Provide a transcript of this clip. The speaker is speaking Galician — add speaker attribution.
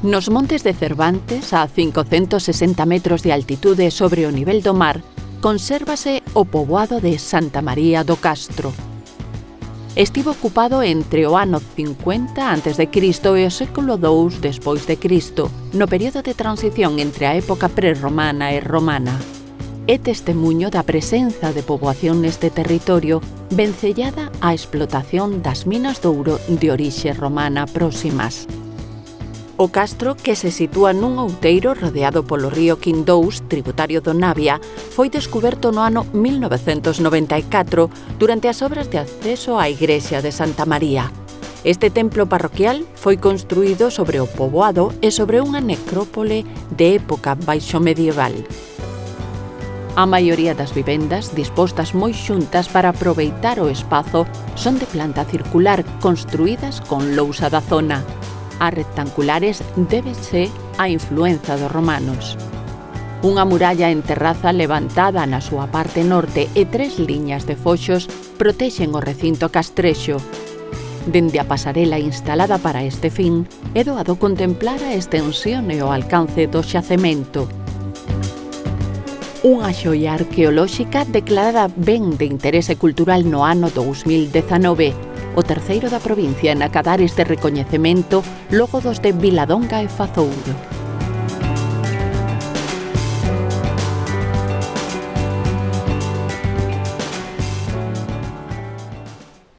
Speaker 1: Nos montes de Cervantes, a 560 metros de altitude sobre o nivel do mar, consérvase o poboado de Santa María do Castro. Estivo ocupado entre o ano 50 a.C. e o século II despois de Cristo, no período de transición entre a época prerromana e romana. É testemuño da presenza de poboación neste territorio vencellada á explotación das minas de ouro de orixe romana próximas. O castro, que se sitúa nun outeiro rodeado polo río Quindous, tributario do Navia, foi descuberto no ano 1994 durante as obras de acceso á igrexa de Santa María. Este templo parroquial foi construído sobre o poboado e sobre unha necrópole de época baixomedieval. A maioría das vivendas, dispostas moi xuntas para aproveitar o espazo, son de planta circular, construídas con lousa da zona. As rectangulares débese á influenza dos romanos. Unha muralla en terraza levantada na súa parte norte e 3 liñas de foxos protexen o recinto castrexo. Dende a pasarela instalada para este fin, é doado contemplar a extensión e o alcance do xacemento. Unha xoia arqueolóxica declarada ben de interese cultural no ano 2019, o terceiro da provincia en acadar este recoñecemento logo dos de Viladonga e Fazouro.